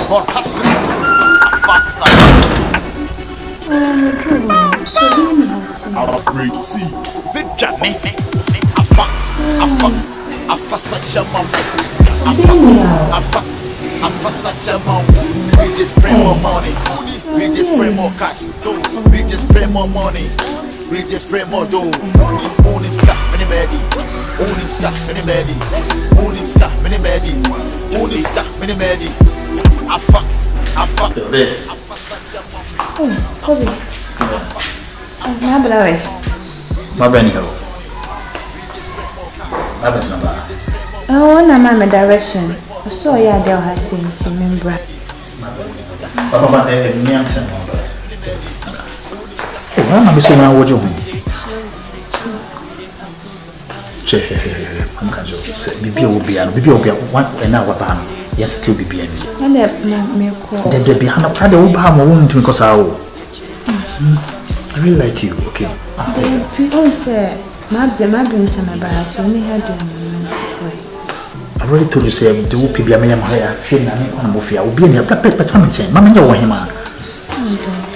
God has I'll break tea. Big Johnny. I fuck such a mom. I fuck such a mom. We just pray more money. We just pray more cash. We just pray more money. We just pray more dough. Own him stop, many medi. Own him stop, many medi. Own him stop, many medi. Own him stop, many medi. I fuck such a mom. Oh, Kobe. My Benny Hill. That's number. Oh, no, my direction. I saw you there, I seen some member. Papa, me and ten. I'm not saying I would join. I'm going to say, Bibi will be one an hour. Yes, it will be. And me call. Then be Hannah Prada will have a wound to because I really like you, okay? People say, my being some embarrassed when we had them. I already told you, say, the whoopee be a man higher, feeling on Mufia will be in your pepper. Mamma, you want him.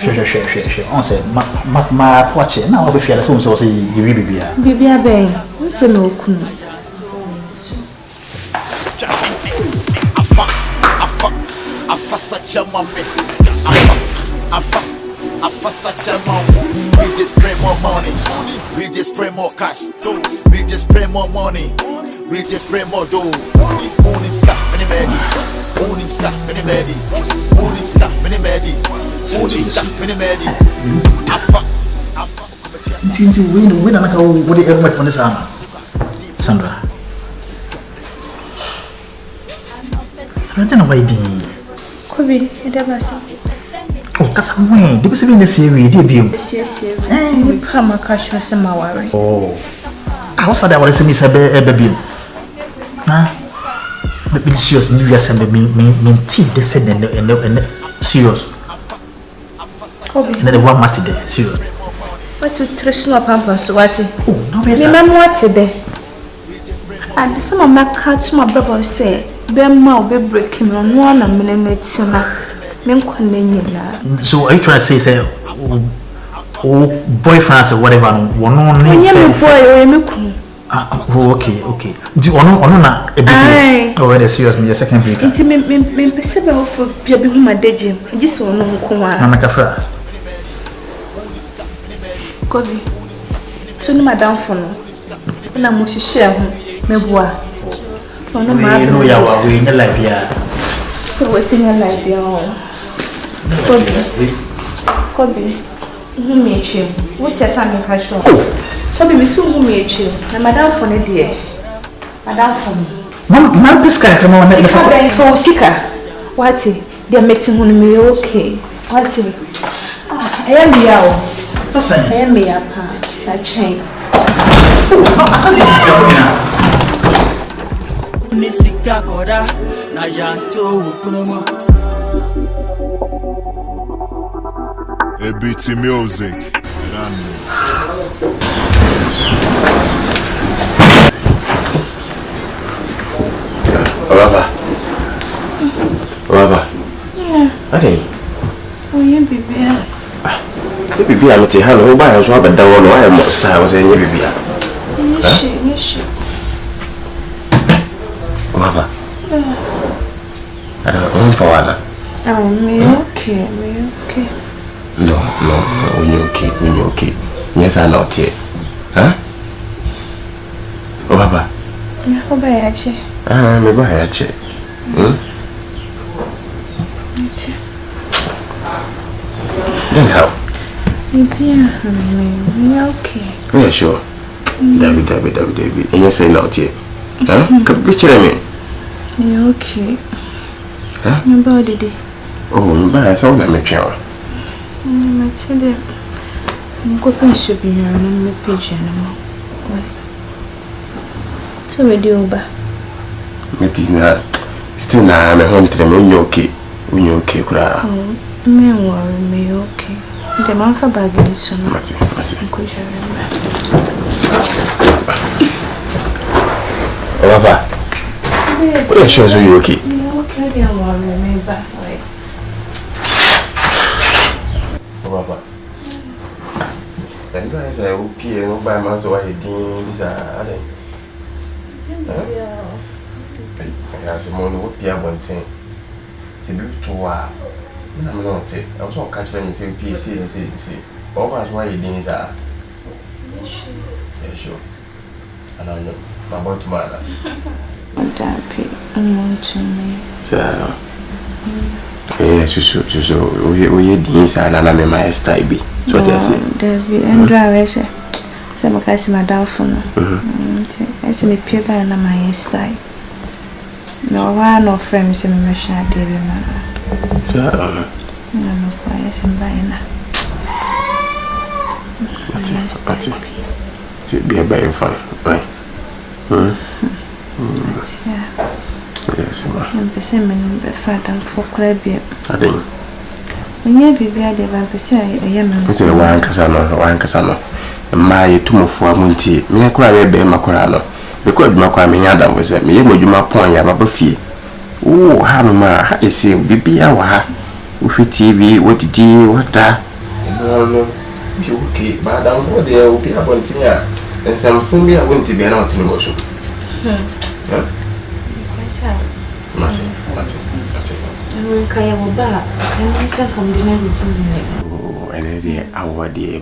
Sure. On said, my watch it. Now I'll be fair as soon as you will be here. Baby, I beg. What's a no coon? I fuck such a mom. I fuck such a mom. We just pray more money. We just pray more cash. We just pray more money. We just pray more dough. Own him stop, many medi. Own him stop, many medi. Own him stop, many medi. Own him stop, many medi. I fuck. Into win, and I go what do you ever on this armor? Sandra. I don't know why you Kobe, I never saw. Oh, that's a way. Did you see the series? Did you? Yes. You come a catch was some worry. Oh, I was that I was a baby. Huh? But be serious, New Year's and me tea, they said, and serious. Kobe, and then the one matter there, serious. What to Trishna Pampas, what's it? Oh, no, remember what's there? And some of my cats, my brother say, Bemma be breaking on 1 minute. So are you trying to say, boyfriends or whatever? One on boy, okay. Do you want a bit? Oh, wait, serious, me a second break. It's me, perceivable for Piabi, my dejim. Just so no Kumawood. I'm a friend. Kobe, to madame for no. And I'm going to share me bois. Oh, no, my no, you are in the life here. Who was in a life here? Kobe, who made you? What's your son in her shop? Kobe, Miss who made you? And madame for the dear. Madame for me. Mom, this guy come on for Sika. What's it? They're making me okay. What's it? I am here. So say, I am here, that chain. I said, Nisika Koda, Najanto, Kunomo. A bit music. Rava. Yeah. Okay. Oh, yeah, baby. Baby, I'm at the hello by us, Robert. Don't know I am what style was in your baby. Yes. Rava. I don't know for Anna. Oh, me okay. No, when you're okay. Yes, I'm not here. Huh? Oh, Papa. I'm going to check. Then how? Yeah, okay. Yeah, sure. David. And you say not here. Huh? Come picture me. Yeah, okay. Huh? Your body day. Oh, I saw that make sure. I tell you, I'm going to be here and I'm pigeon. So we do over. Still now I'm a hunter when you're okay. Oh, me okay. The man for bagging soon. Mati. Papa. What shows you okay? Okay, don't worry me back. say OP and by months or a dean is a as a mono would be a one thing. To be to I'm not it. I was all catching and saying PSC and see. Almost why you didn't are. Yeah, sure. And I know my boy tomorrow. I'm want to me. Yes, so we didn't and I'm my style be. So that's it. Debbie and drivers. Some of us, my doubtful. I see me paper and my style. No one of friends in my share, dear mother. So, no, quiet and buying. To be a better fun, right? Yes, I'm pursuing the father for Clabby. I think. When you be ready, I'm pursuing a young man. Say one Casano, my tomb for Monty, me acquire a bear Macorano. Because Macquammy Adam was at me, would you my point, I have a fee. Oh, how ma, I see, be our with TV, what did you, what that? Okay, but I don't know there will be a bontia, and some food I want to be out in motion. Oh, and a dear, our dear,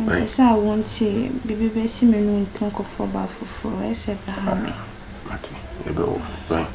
I say I want to be best men with Uncle for Baffle for I said behind me. Right.